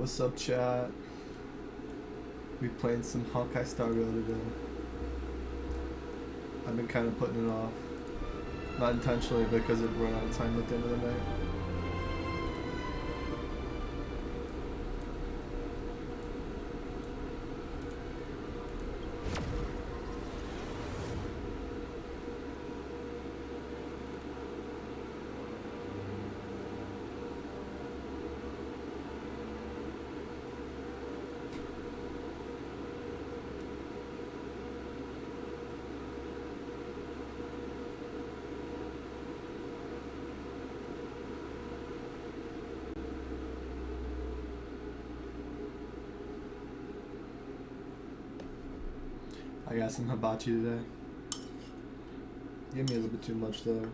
What's up, chat? We playing some Honkai Star Rail today. I've been kind of putting it off. Not intentionally, because it ran out of time at the end of the night. I got some hibachi today. Gave me a little bit too much though.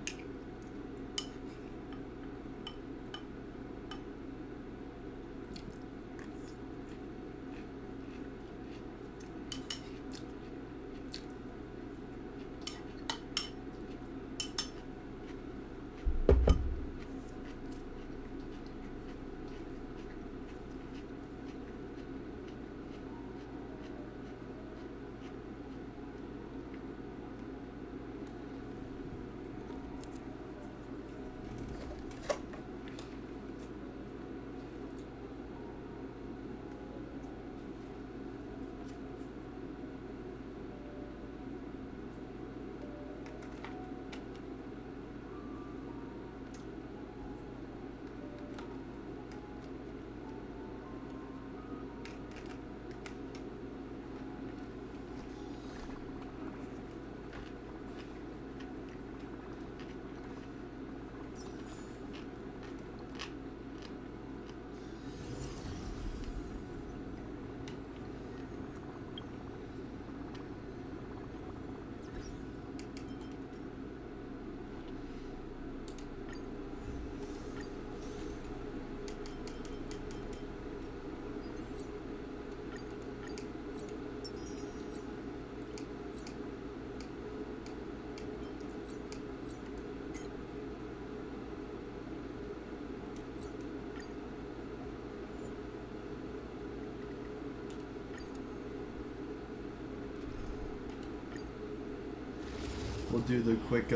We'll do the quick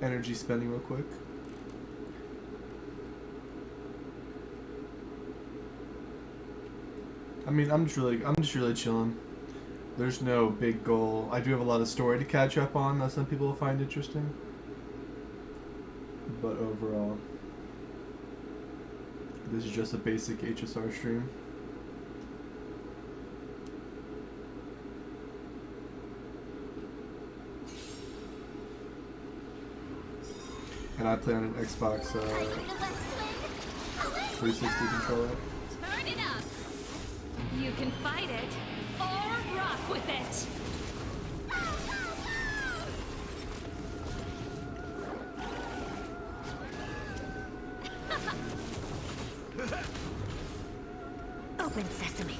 energy spending real quick. I mean, I'm just really chilling. There's no big goal. I do have a lot of story to catch up on that some people will find interesting. But overall, this is just a basic HSR stream. And I play on an Xbox 360 controller. Turn it up. You can fight it or rock with it. Open sesame.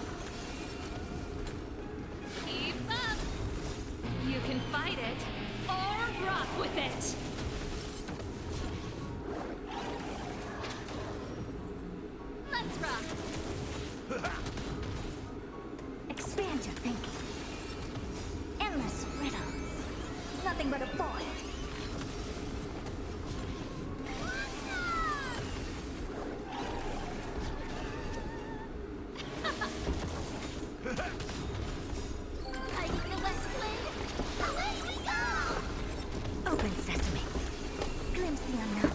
Keep up. You can fight it or rock with it. Let's rock. Expand your thinking. Endless riddles. Nothing but a void. Hiding the west wind. Away we go. Open sesame. Glimpse the unknown.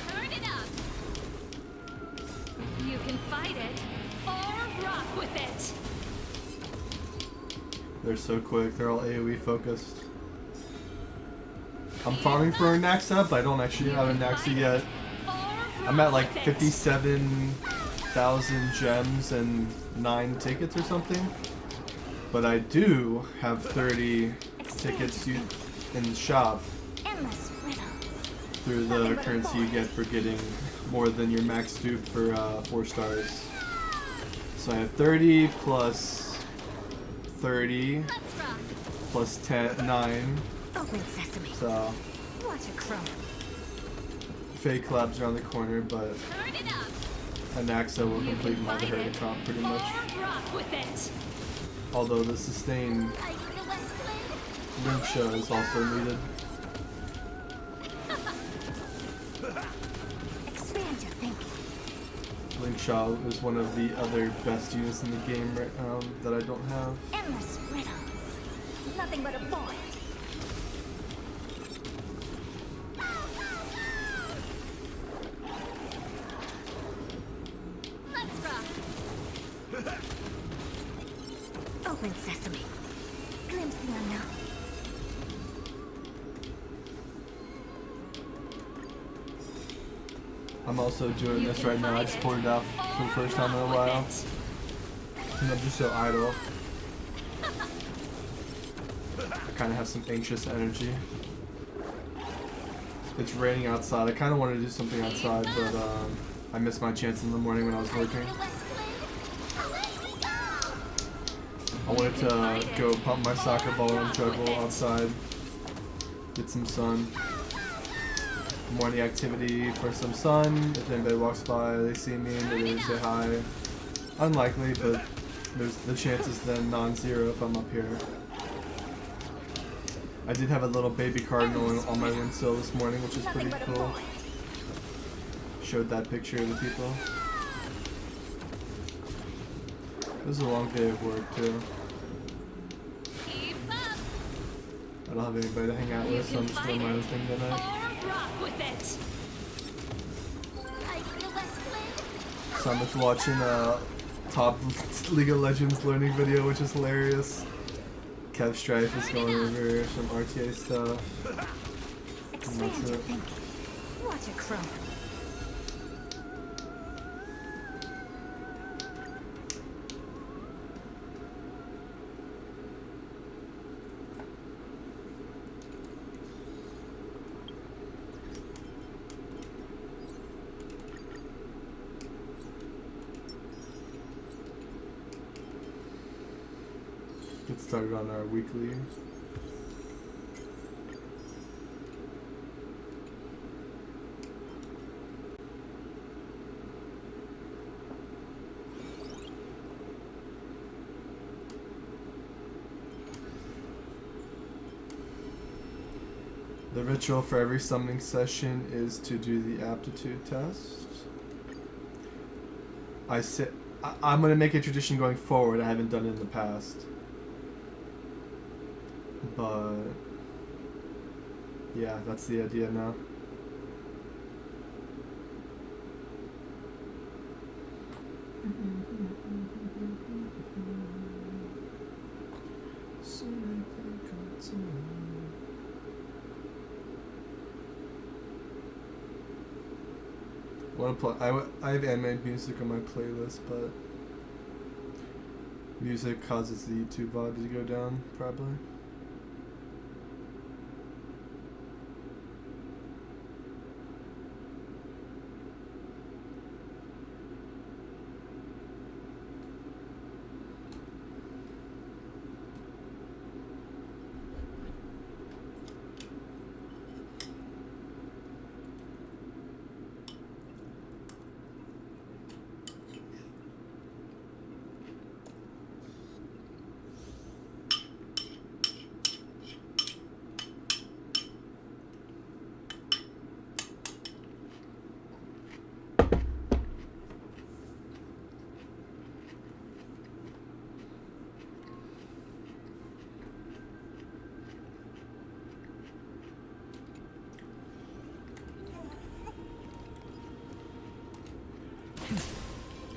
Turn it up. You can fight it or rock with it. They're so quick. They're all AoE focused. I'm farming for Anaxa, but I don't actually have Anaxa yet. I'm at like 57,000 gems and 9 tickets or something. But I do have 30 tickets in the shop Endless riddles. through the currency you get for getting more than your max dupe for 4 stars. So I have 30 plus 30 Let's rock. plus 10, 9. Open sesame. So Watch a crumb. fake collabs around the corner, but Turn it up. Anaxa will You complete can my fight herd it comp pretty or much. rock with it. Although the sustain link show is also needed. Expand your thinking. Link Shaw is one of the other best units in the game right now that I don't have. Endless riddles. Nothing but a void. Let's rock. Open sesame. Glimpse the unknown. I'm also doing You this can right now. I fight just it pulled it out for the first time in a or rock while. with And I'm just so idle. I kind of have some anxious energy. It's raining outside. I kind of want to do something outside, but I missed my chance in the morning when I was working. I wanted to go pump my soccer ball and juggle outside, get some sun. Morning activity for some sun. If anybody walks by, they see me and they say hi. Unlikely, but there's the chances then non-zero if I'm up here. I did have a little baby cardinal on my windsill this morning, which is pretty cool. Showed that picture to the people. It was a long day of work too. Keep up. I don't have anybody to hang out with, so I'm just doing my own thing tonight. Or rock with it. So I'm just watching a top League of Legends learning video, which is hilarious. Kev Strife is going over some RTA stuff. And that's Expand your it. thinking. Watch it grow. Get started on our weekly. The ritual for every summoning session is to do the aptitude test. I'm gonna make a tradition going forward. I haven't done it in the past. But yeah, that's the idea now. I have animated music on my playlist, but music causes the YouTube VOD to go down, probably.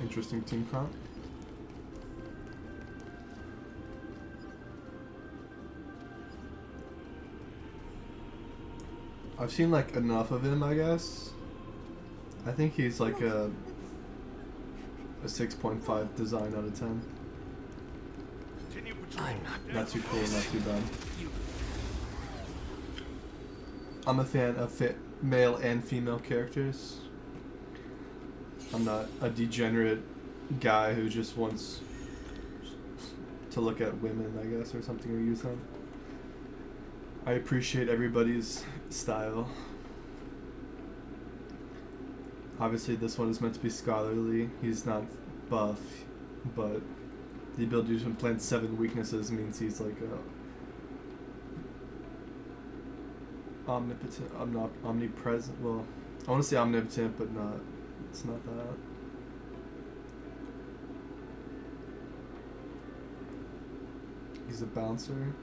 Interesting team comp. I've seen like enough of him, I guess. I think he's like a 6.5 design out of 10. Not too cool, not too bad. I'm a fan of male and female characters. I'm not a degenerate guy who just wants to look at women, I guess, or something, or use them. I appreciate everybody's style. Obviously, this one is meant to be scholarly. He's not buff, but the ability to implant 7 weaknesses means he's like a omnipotent, omnipresent. Well, I want to say omnipotent, but not. It's not that. He's a bouncer.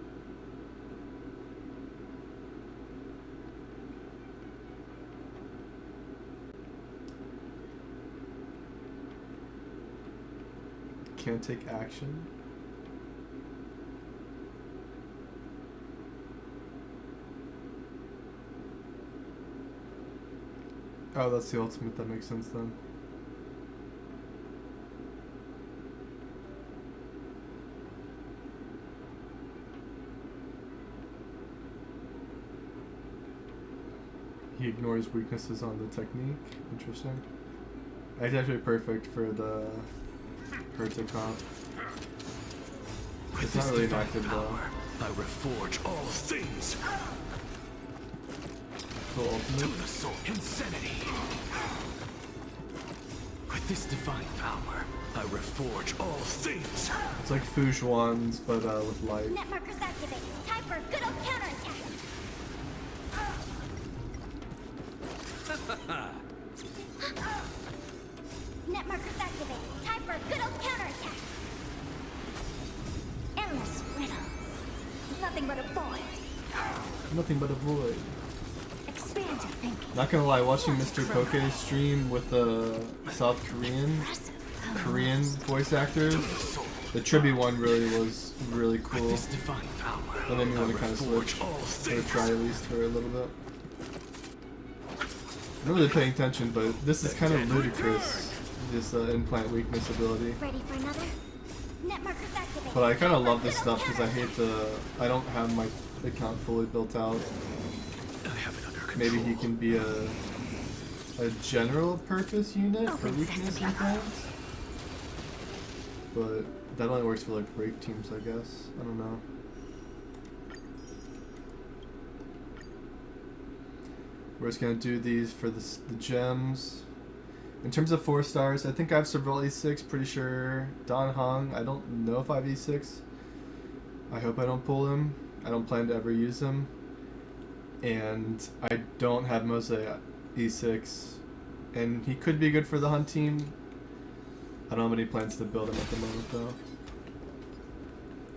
Can't take action. Oh, that's the ultimate. That makes sense then. He ignores weaknesses on the technique. Interesting. That's actually perfect for the Hertz comp. It's not really inactive though. I reforge all things. Cool ultimate. To the soul. Insanity. With this divine power, I reforge all things. It's like Fujuan's, but with light. Net markers activate. Time for a good old counterattack. Net markers activate. Time for a good old counterattack. Endless riddles. Nothing but a void. Nothing but a void. Expand your thinking. Not gonna lie, watching Mr. Poke stream with the South Korean voice actors, the Tribi one really was really cool. With this divine power, That made me want to kind of reforge switch, all or things. try at least for a little bit. I'm not really paying attention, but this is kind of ludicrous, this implant weakness ability. Ready for another? Net markers activate. But I kind of love this stuff because I don't have my account fully built out. I have it under control. Maybe he can be a general purpose unit for weakness implants. But that only works for like break teams, I guess. I don't know. We're just gonna do these for the gems. In terms of 4 stars, I think I have several E6, pretty sure. Don Hong, I don't know if I have E6. I hope I don't pull him. I don't plan to ever use him. And I don't have Mosaic E6. And he could be good for the hunt team. I don't have any plans to build him at the moment though.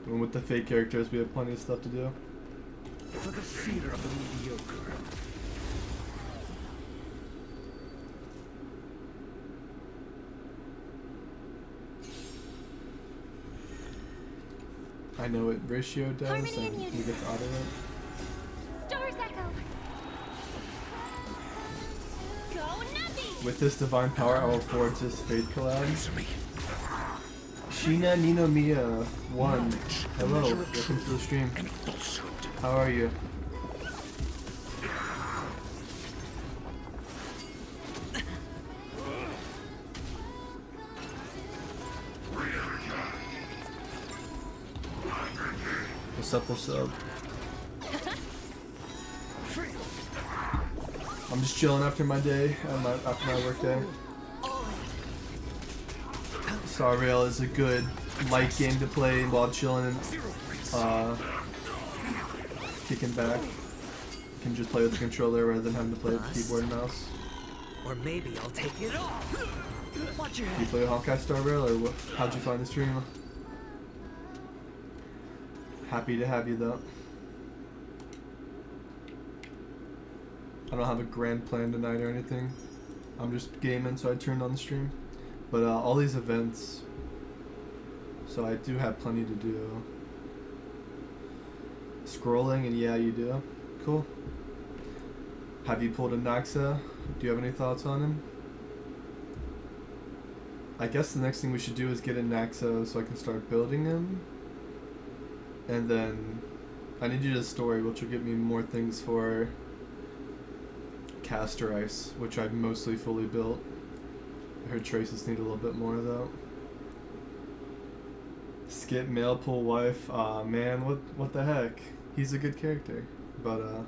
And with the fake characters, we have plenty of stuff to do. For the fear of the mediocre. I know what Ratio does, Harmony and and he unison. gets out of it. Stars echo. Go nutty! With this divine power, I will forge this Fate collab. Answer me. Shina Nino Mia 1. Hello, welcome to the stream. And falsehood. How are you? What's up? I'm just chilling after my day, after my work day. Star Rail is a good light game to play while chilling and kicking back. You can just play with the controller rather than having to play with the keyboard and mouse. Or maybe I'll take it off. Watch your Do you head. play Honkai Star Rail, or what? How'd you find the stream? Happy to have you though. I don't have a grand plan tonight or anything. I'm just gaming, so I turned on the stream. But all these events, so I do have plenty to do. Scrolling, and yeah, you do. Cool. Have you pulled Anaxa? Do you have any thoughts on him? I guess the next thing we should do is get Anaxa so I can start building him. And then I need you to story, which will get me more things for Caster Ice, which I've mostly fully built. I heard traces need a little bit more though. Skip male pull wife. Aw man, what the heck? He's a good character. But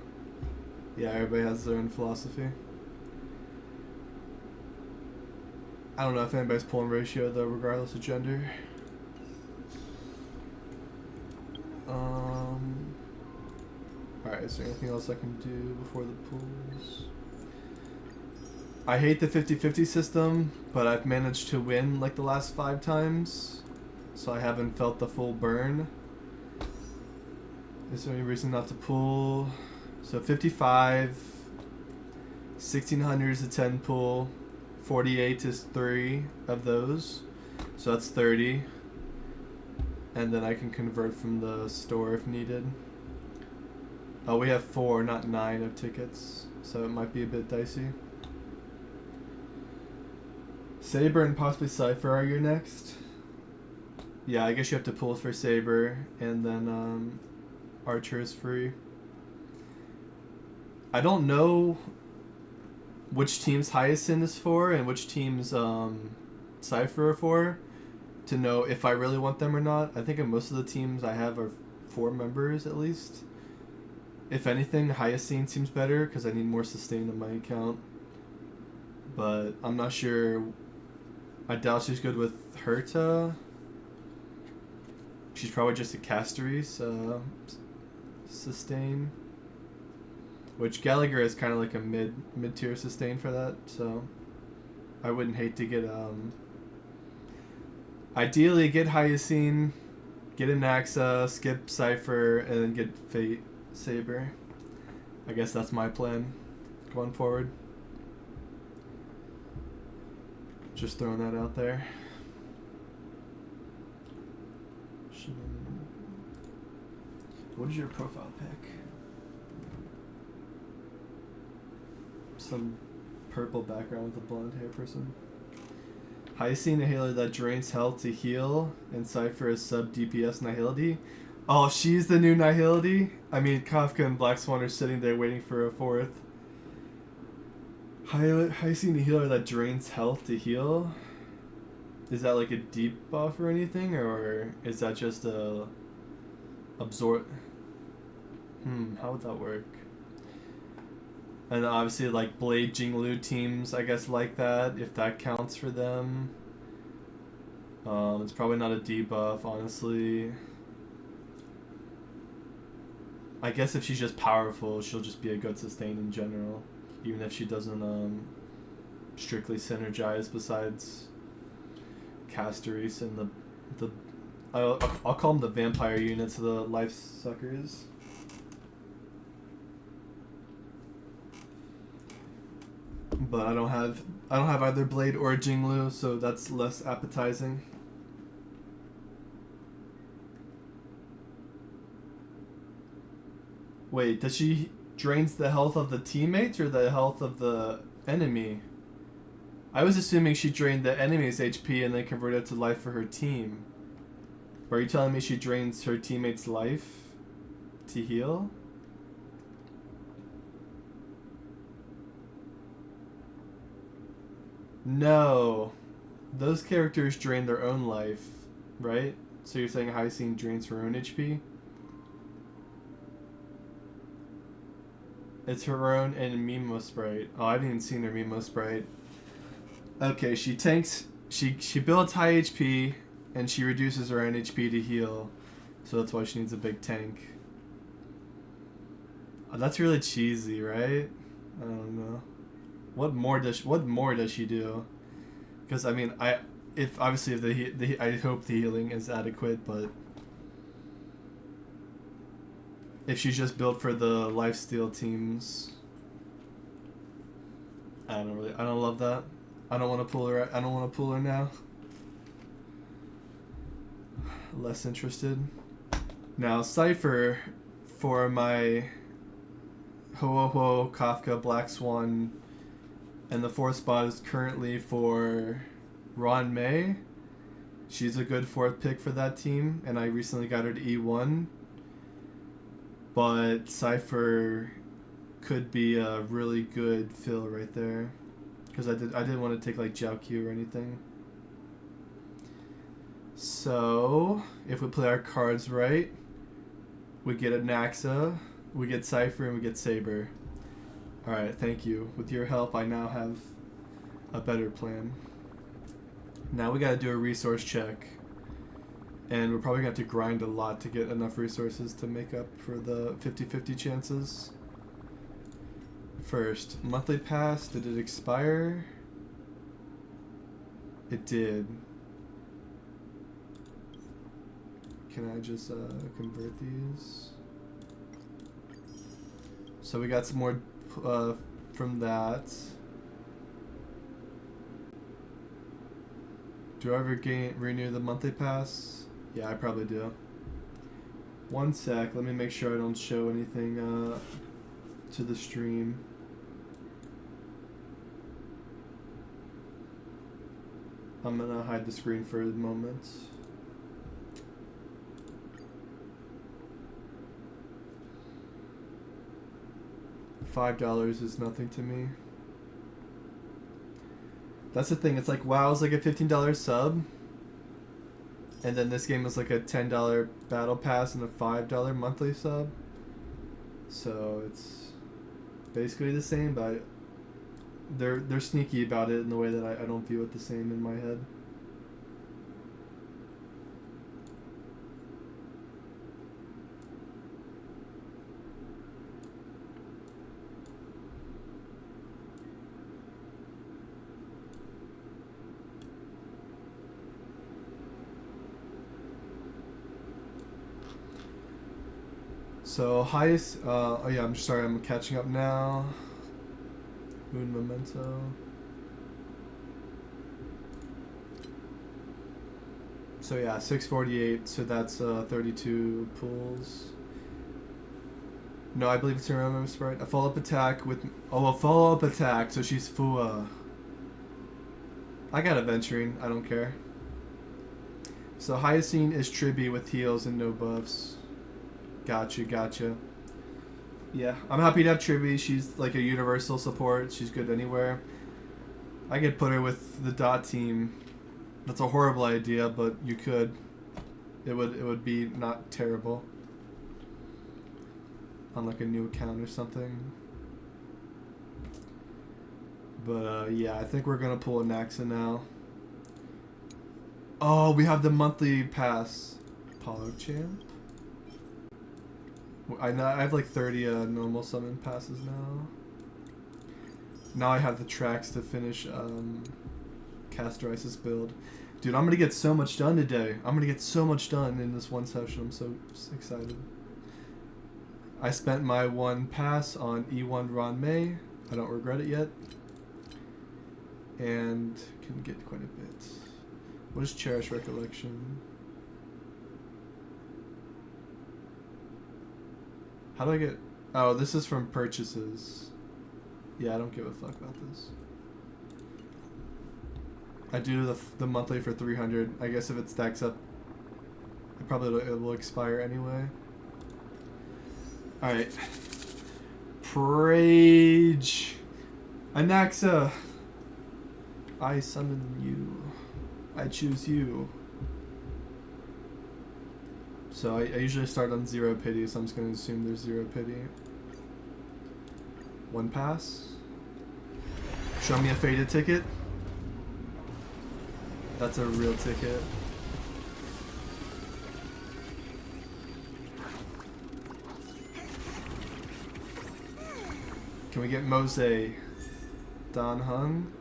yeah, everybody has their own philosophy. I don't know if anybody's pulling ratio though, regardless of gender. Alright, is there anything else I can do before the pools? I hate the 50-50 system, but I've managed to win like the last 5 times, so I haven't felt the full burn. Is there any reason not to pull? So 55, 1600 is a 10 pull, 48 is 3 of those, so that's 30. And then I can convert from the store if needed. Oh, we have 4, not 9 of tickets, so it might be a bit dicey. Saber and possibly Cypher are your next. Yeah, I guess you have to pull for Saber, and then Archer is free. I don't know which team's Hyacinth is for and which team's Cypher are for, to know if I really want them or not. I think in most of the teams I have are 4 members at least. If anything, Hyacinth seems better because I need more sustain in my account. But I'm not sure. I doubt she's good with Herta. She's probably just a Casteries sustain. Which Gallagher is kind of like a mid-tier sustain for that, so I wouldn't hate to get ideally get Hyacinth, get Anaxa, skip Cypher, and then get Fate Saber. I guess that's my plan going forward. Just throwing that out there. What is your profile pic? Some purple background with a blonde hair person. Hyacinth Inhaler that drains health to heal, and Cypher is sub DPS Nihility. Oh, she's the new Nihility? I mean, Kafka and Black Swan are sitting there waiting for a 4th. Hyacinth Healer that drains health to heal? Is that like a deep buff or anything, or is that just a absorb? How would that work? And obviously like Blade Jinglu teams, I guess, like that, if that counts for them. It's probably not a debuff, honestly. I guess if she's just powerful, she'll just be a good sustain in general, even if she doesn't strictly synergize besides Casteries and the I'll call them the vampire units, the life suckers. But I don't have either Blade or Jinglu, so that's less appetizing. Wait, does she drains the health of the teammates or the health of the enemy? I was assuming she drained the enemy's HP and then converted it to life for her team. Are you telling me she drains her teammate's life to heal? No. Those characters drain their own life, right? So you're saying Hyacinth drains her own HP? It's her own and Mimo Sprite. Oh, I haven't even seen her Mimo Sprite. Okay, she tanks... She builds high HP, and she reduces her own HP to heal. So that's why she needs a big tank. Oh, that's really cheesy, right? I don't know. What more does she do? Because I mean, I hope the healing is adequate, but if she's just built for the lifesteal teams, I don't love that. I don't want to pull her. I don't want to pull her now. Less interested. Now Cypher for my Ho-Oh-Ho, Kafka, Black Swan. And the 4th spot is currently for Ron May. She's a good 4th pick for that team, and I recently got her to E1. But Cypher could be a really good fill right there, because I didn't want to take like Jiao Q or anything. So if we play our cards right, we get Anaxa, we get Cypher, and we get Saber. Alright, thank you. With your help, I now have a better plan. Now we gotta do a resource check. And we're probably gonna have to grind a lot to get enough resources to make up for the 50-50 chances. First, monthly pass, did it expire? It did. Can I just convert these? So we got some more from that. Do I ever renew the monthly pass? Yeah, I probably do. One sec, let me make sure I don't show anything to the stream. I'm gonna hide the screen for a moment. $5 is nothing to me. That's the thing, it's like WoW's like a $15 sub. And then this game is like a $10 battle pass and a $5 monthly sub. So it's basically the same, but they're sneaky about it in the way that I don't view it the same in my head. So highest, oh yeah, I'm sorry, I'm catching up now. Moon Memento. So yeah, 648, so that's 32 pulls. No, I believe it's a random sprite. A follow-up attack with, oh, a follow-up attack, so she's Fua. I got adventuring, I don't care. So Hyacine is Tribi with heals and no buffs. Gotcha, gotcha. Yeah, I'm happy to have Tribi. She's like a universal support. She's good anywhere. I could put her with the dot team. That's a horrible idea, but you could. It would be not terrible. On like a new account or something. But yeah, I think we're gonna pull Anaxa now. Oh, we have the monthly pass. PogChamp. I have like 30 normal summon passes now. Now I have the tracks to finish Castorisis build. Dude, I'm gonna get so much done today. I'm gonna get so much done in this one session. I'm so excited. I spent my one pass on E1 Ron May. I don't regret it yet. And can get quite a bit. What is Cherish Recollection? How do I get... Oh, this is from purchases. Yeah, I don't give a fuck about this. I do the monthly for 300. I guess if it stacks up, it will expire anyway. Alright. Prage. Anaxa. I summon you. I choose you. So I usually start on 0 pity, so I'm just going to assume there's 0 pity. One pass. Show me a faded ticket. That's a real ticket. Can we get Mose? Don Hung?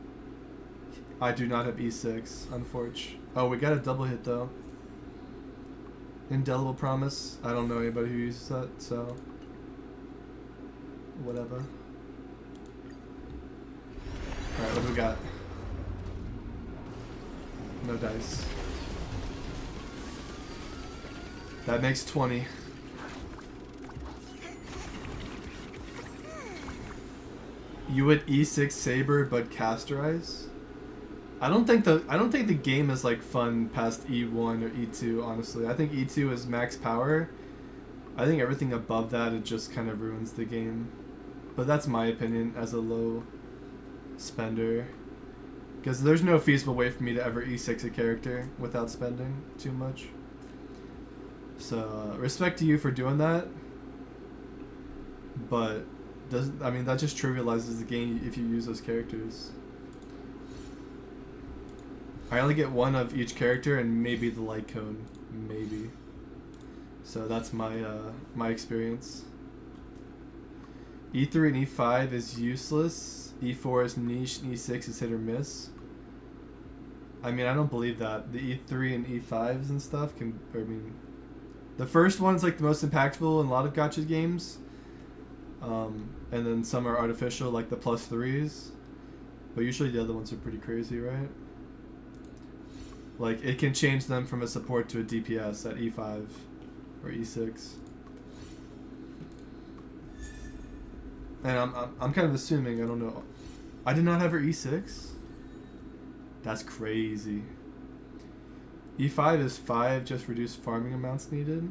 I do not have E6, unfortunately. Oh, we got a double hit though. Indelible Promise. I don't know anybody who uses that, so whatever. Alright, what do we got? No dice. That makes 20. You would E6 Saber but Castorize? I don't think the game is like fun past E1 or E2, honestly. I think E2 is max power. I think everything above that, it just kind of ruins the game. But that's my opinion as a low spender. Because there's no feasible way for me to ever E6 a character without spending too much. So, respect to you for doing that. But, I mean, that just trivializes the game if you use those characters. I only get one of each character and maybe the light cone, maybe. So that's my my experience. E3 and E5 is useless. E4 is niche, and E6 is hit or miss. I mean, I don't believe that. The E3 and E5s and stuff can, I mean, the first one's like the most impactful in a lot of gacha games. And then some are artificial, like the +3s. But usually the other ones are pretty crazy, right? Like, it can change them from a support to a DPS at E5 or E6. And I'm kind of assuming, I don't know. I did not have her E6? That's crazy. E5 is 5, just reduced farming amounts needed.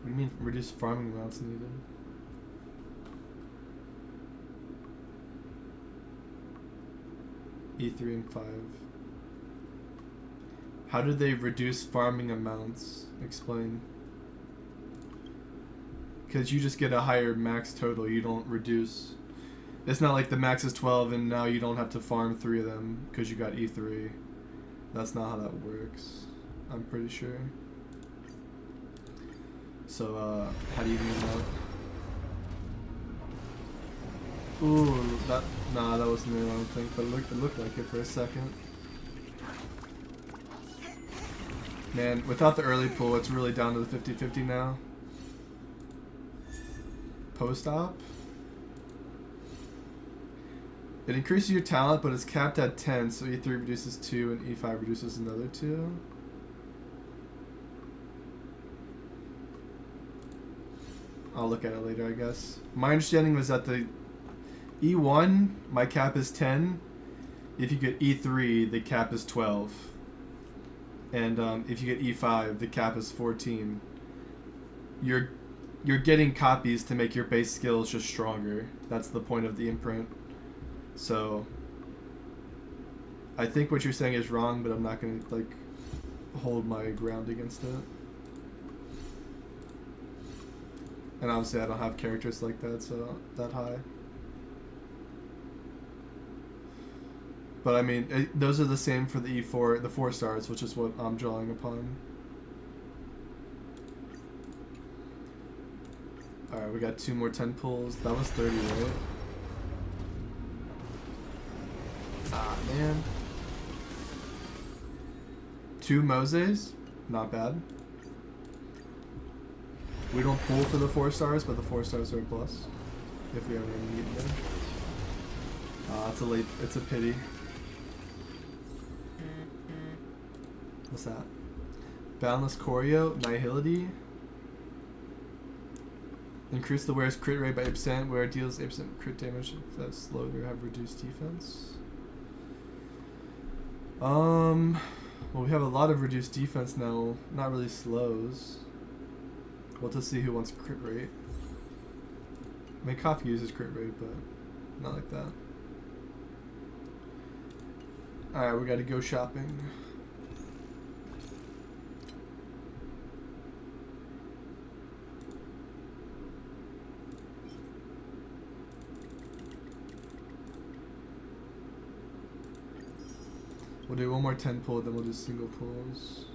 What do you mean reduced farming amounts needed? E3 and 5. How did they reduce farming amounts? Explain. Because you just get a higher max total, you don't reduce. It's not like the max is 12 and now you don't have to farm 3 of them because you got E3. That's not how that works, I'm pretty sure. So, how do you mean that? Ooh, nah, that wasn't it, I don't think, but it looked like it for a second. Man, without the early pull, it's really down to the 50-50 now. Post-op? It increases your talent, but it's capped at 10, so E3 reduces 2 and E5 reduces another 2. I'll look at it later, I guess. My understanding was that the E1, my cap is 10. If you get E3, the cap is 12. And if you get E5, the cap is 14. You're getting copies to make your base skills just stronger. That's the point of the imprint. So I think what you're saying is wrong, but I'm not gonna like hold my ground against it. And obviously I don't have characters like that, so that high. But I mean, those are the same for the E4, the 4 stars, which is what I'm drawing upon. Alright, we got 2 more 10 pulls. That was 30, right? Ah, man. 2 Moses? Not bad. We don't pull for the 4 stars, but the 4 stars are a plus. If we ever need them. It's a pity. What's that? Boundless Choreo, Nihility. Increase the wearer's crit rate by 8%. Wearer deals 8% crit damage. That's slowed or have reduced defense. Well, we have a lot of reduced defense now. Not really slows. We'll just see who wants crit rate. I mean, Coffee uses crit rate, but not like that. Alright, we gotta go shopping. We'll do one more 10 pull, then we'll do single pulls.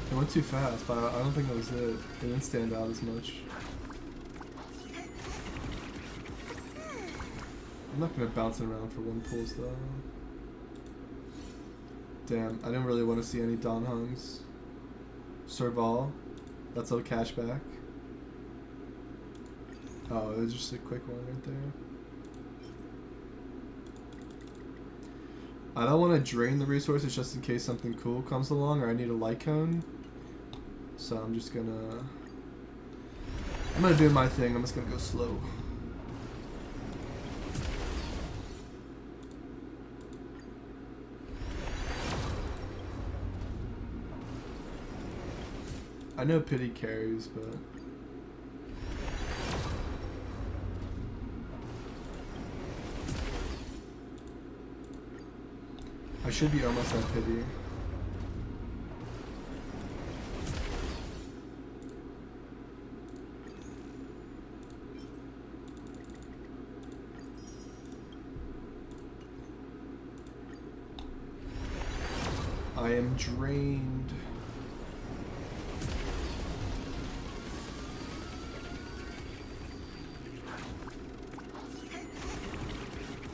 It went too fast, but I don't think that was it. It didn't stand out as much. I'm not gonna bounce it around for 1 pulls though. Damn, I didn't really want to see any Don Hungs. Serval, that's all cashback. Oh, it was just a quick one right there. I don't want to drain the resources just in case something cool comes along or I need a light cone. So I'm gonna do my thing. I'm just gonna go slow. I know pity carries, but I should be almost at pity. I am drained.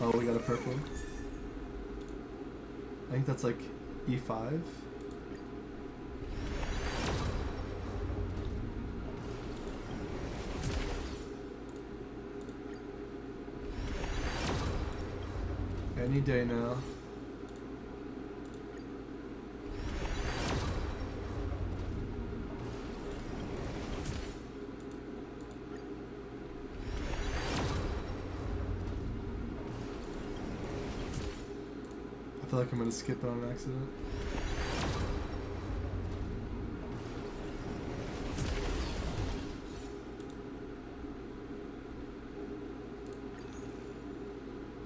Oh, we got a purple. I think that's like E5. Any day now. I feel like I'm gonna skip it on accident.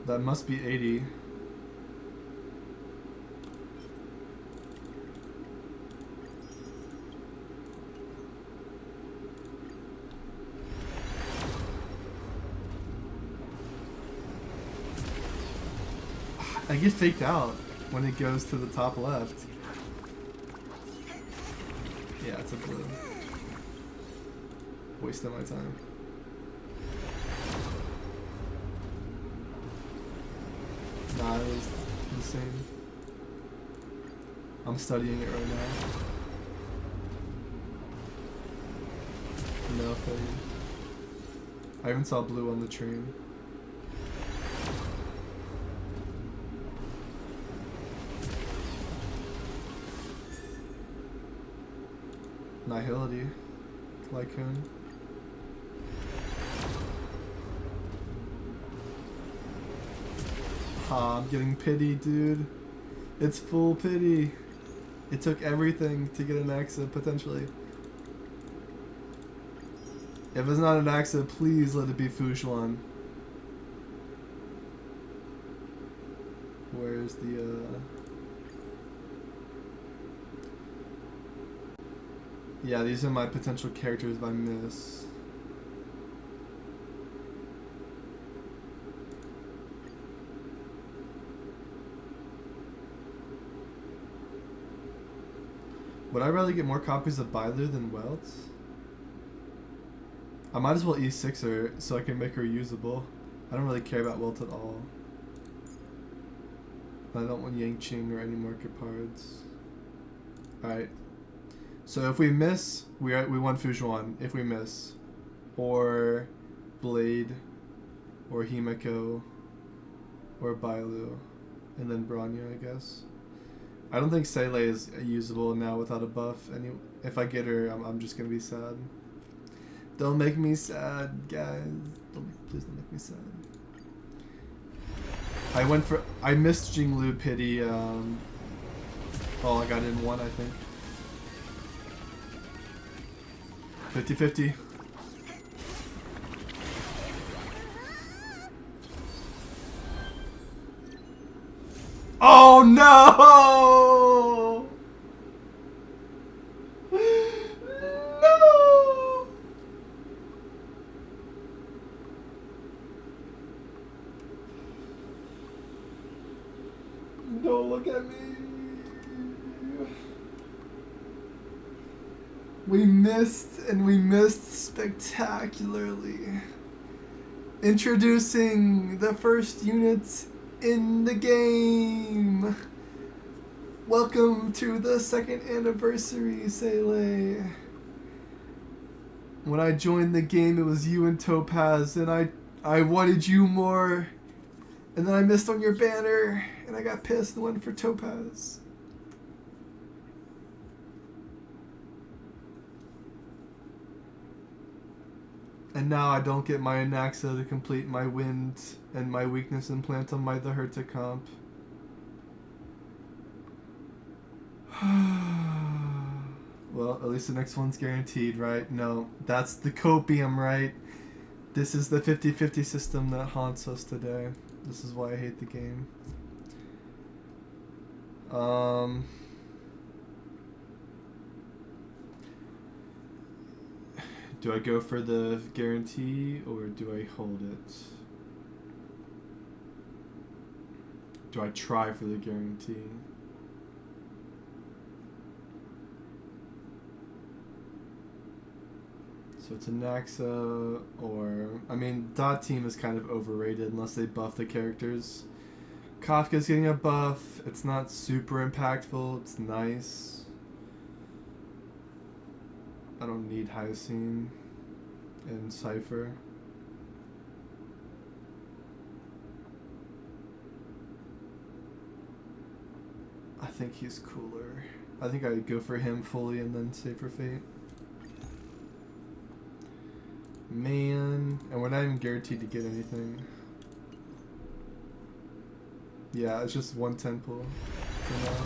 That must be 80. I get faked out when it goes to the top left. Yeah, it's a blue. Wasting my time. Nah, it was insane. I'm studying it right now. No failure. I even saw blue on the train. Nihility. Lycoon. Ah, I'm getting pity, dude. It's full pity. It took everything to get an Anaxa, potentially. If it's not an Anaxa, please let it be Fushuan. Where's the, Yeah, these are my potential characters if I miss. Would I rather get more copies of Bailu than Welts? I might as well E6 her so I can make her usable. I don't really care about Welt at all. I don't want Yangqing or any market cards. Alright. So if we miss, we want Fushuan. If we miss. Or Blade. Or Himeko. Or Bailu. And then Bronya, I guess. I don't think Seele is usable now without a buff. If I get her, I'm just gonna be sad. Don't make me sad, guys. Please don't make me sad. I missed Jinglu Pity. Oh, I got in one, I think. 50-50. Oh no! No! Don't look at me. We missed, and we missed spectacularly. Introducing the first units in the game. Welcome to the 2nd anniversary, Seele. When I joined the game, it was you and Topaz, and I wanted you more. And then I missed on your banner, and I got pissed and went for Topaz. And now I don't get my Anaxa to complete my wind and my weakness implant on my the Herta comp. Well, at least the next one's guaranteed, right? No, that's the copium, right? This is the 50-50 system that haunts us today. This is why I hate the game. Do I go for the guarantee or do I hold it? Do I try for the guarantee? So it's Anaxa or... I mean, Dot Team is kind of overrated unless they buff the characters. Kafka's getting a buff. It's not super impactful. It's nice. I don't need Hyoscene and Cypher. I think he's cooler. I think I'd go for him fully and then save for Fate. Man, and we're not even guaranteed to get anything. Yeah, it's just 110 pull for now.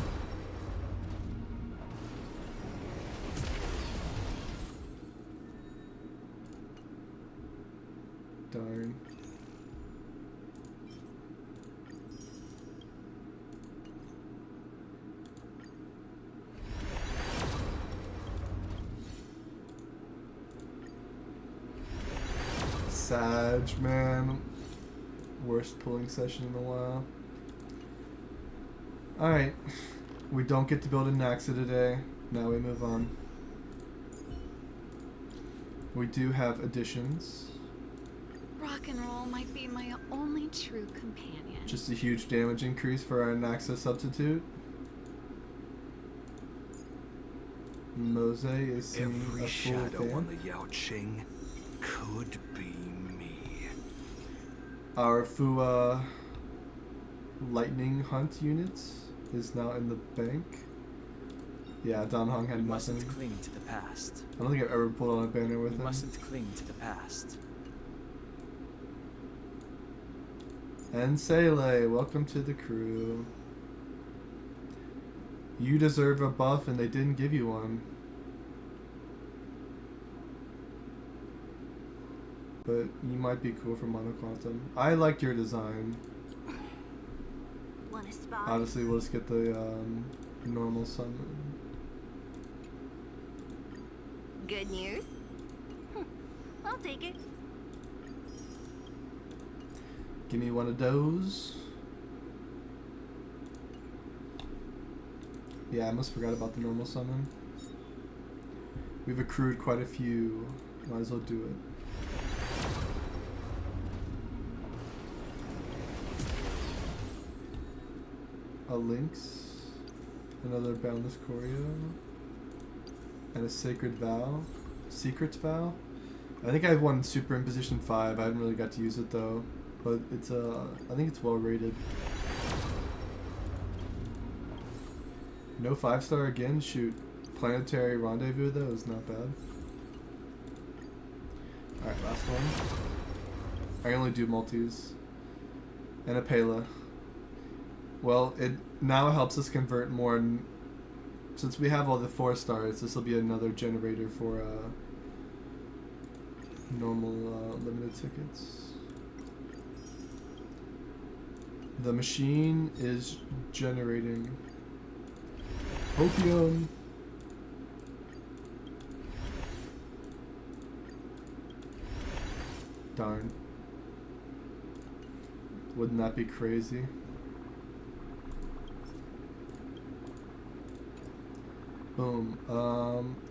Darn. Sag, man. Worst pulling session in a while. Alright. We don't get to build a Anaxa today. Now we move on. We do have additions. Rock and roll might be my only true companion. Just a huge damage increase for our Anaxa substitute. Mose is seeing Every a full shadow on fan. the Yao Qing could be me. Our Fua lightning hunt units is now in the bank. Yeah, Dan Hong had We nothing. mustn't cling to the past. I don't think I've ever pulled on a banner with We him. mustn't cling to the past. And Sele, welcome to the crew. You deserve a buff and they didn't give you one. But you might be cool for Mono Quantum. I liked your design. Want a spot? Obviously, we'll just get the normal summon. Good news? I'll take it. Give me one of those. Yeah, I almost forgot about the normal summon. We've accrued quite a few. Might as well do it. A Lynx, another Boundless Choreo, and a Sacred Vow. Secret Vow? I think I have one Super Imposition 5. I haven't really got to use it though, but it's I think it's well rated. No 5-star again? Shoot. Planetary Rendezvous though is not bad. Alright, last one. I only do multis. And a Pela. Well, it now helps us convert more. Since we have all the 4-stars, this will be another generator for normal limited tickets. The machine is generating opium. Darn. Wouldn't that be crazy? Boom.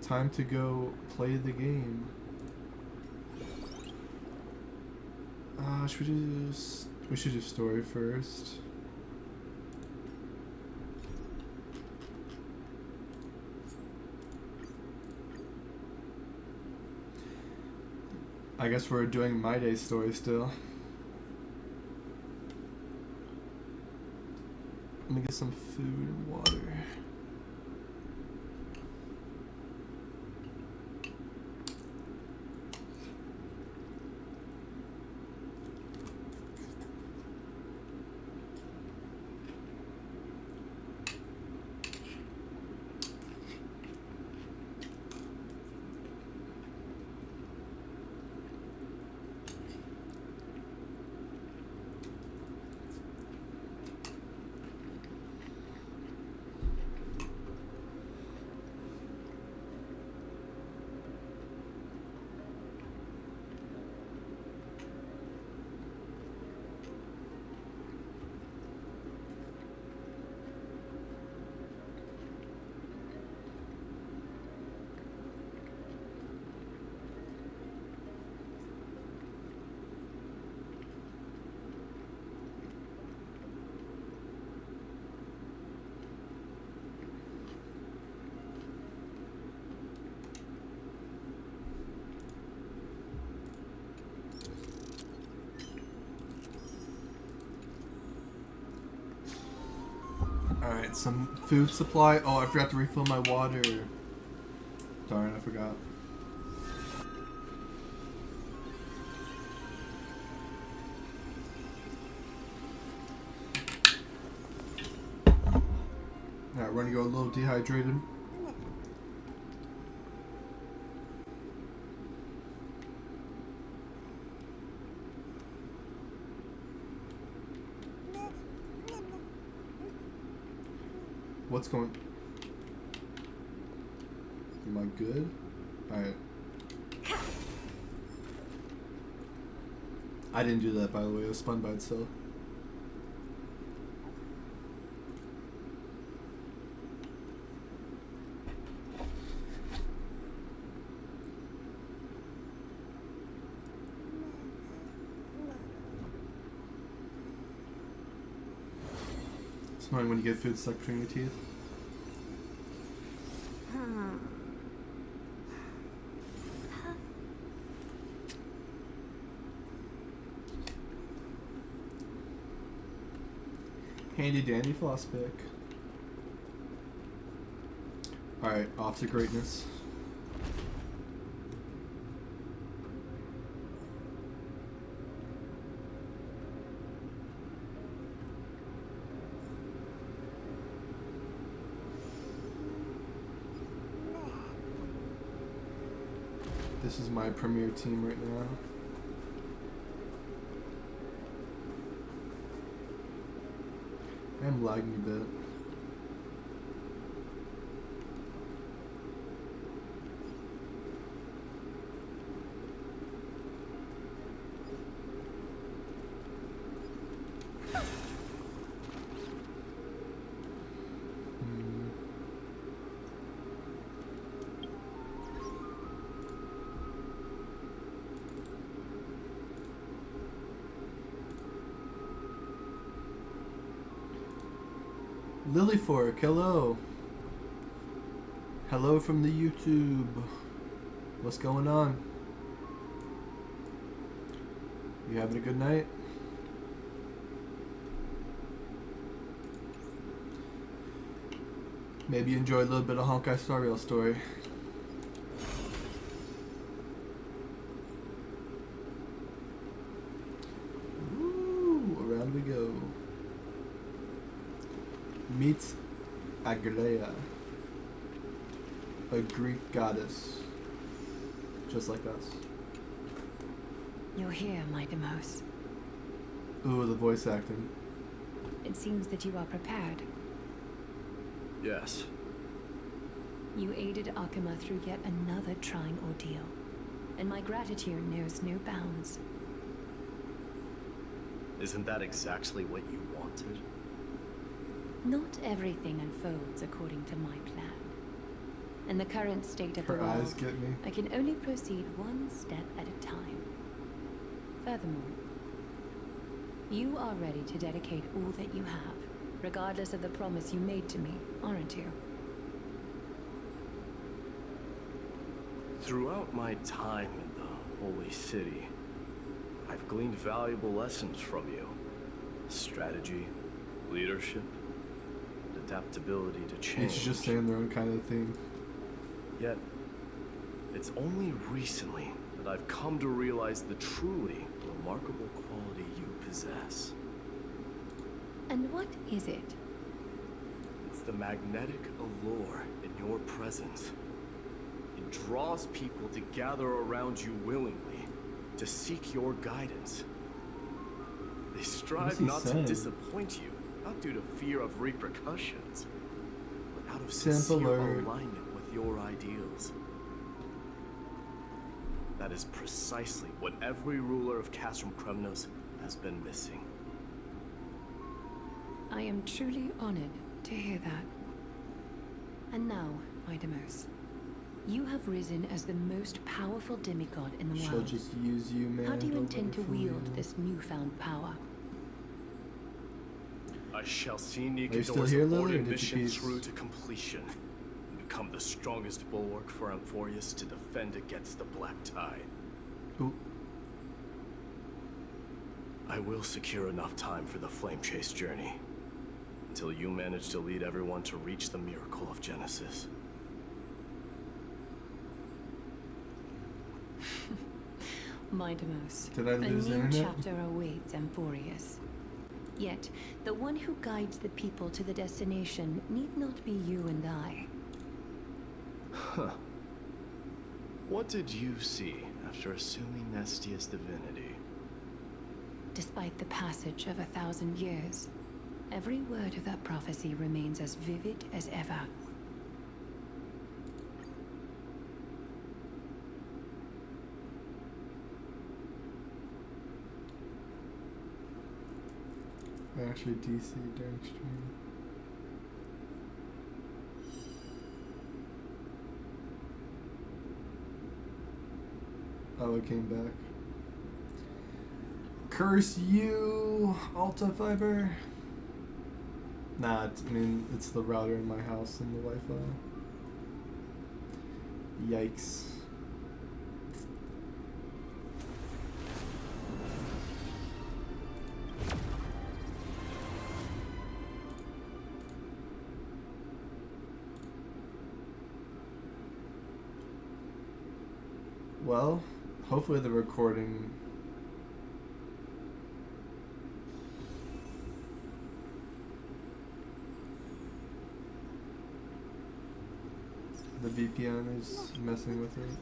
Time to go play the game. We should do story first. I guess we're doing Mydei story still. Let me get some food and water. Alright, some food supply. Oh, I forgot to refill my water. Darn, I forgot. Alright, we're gonna go a little dehydrated. What's going... Am I good? Alright. I didn't do that, by the way. It was spun by itself. It's annoying when you get food stuck between your teeth. Handy dandy floss pick. Alright, off to greatness. This is my premier team right now. I'm lagging a bit. Lilyfork, hello. Hello from the YouTube. What's going on? You having a good night? Maybe enjoy a little bit of Honkai Star Rail story. Ooh, around we go. Meet Aglaea, a Greek goddess, just like us. You're here, Mydei. Ooh, the voice acting. It seems that you are prepared. Yes. You aided Akuma through yet another trying ordeal, and my gratitude knows no bounds. Isn't that exactly what you wanted? Not everything unfolds according to my plan. In the current state of the Her eyes world, get me. I can only proceed one step at a time. Furthermore, you are ready to dedicate all that you have, regardless of the promise you made to me, aren't you? Throughout my time in the Holy City, I've gleaned valuable lessons from you. Strategy, leadership, adaptability to change. Each just saying their own kind of thing. Yet, it's only recently that I've come to realize the truly remarkable quality you possess. And what is it? It's the magnetic allure in your presence. It draws people to gather around you willingly, to seek your guidance. They strive not to disappoint you, not due to fear of repercussions, but out of sincere alignment with your ideals. That is precisely what every ruler of Castrum Kremnos has been missing. I am truly honored to hear that. And now, Mydei, you have risen as the most powerful demigod in the She'll world. just use you, man. How do you intend to wield you. this newfound power? I shall see still Nikador's here, Lily, or aborted did you mission peace? through to completion, and become the strongest bulwark for Amphorius to defend against the Black Tide. Ooh. I will secure enough time for the Flame Chase journey. Until you managed to lead everyone to reach the miracle of Genesis. Mydei, Did I a lose new internet? chapter awaits Amphorius. Yet, the one who guides the people to the destination need not be you and I. Huh. What did you see after assuming Nestia's divinity? Despite the passage of 1,000 years, every word of that prophecy remains as vivid as ever. I actually DC during stream. Oh, it came back. Curse you, Alta Fiber. Nah, I mean, it's the router in my house and the Wi-Fi. Yikes. Well, hopefully the recording the VPN is messing with it.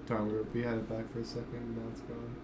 Darn, we had it back for a second, now it's gone.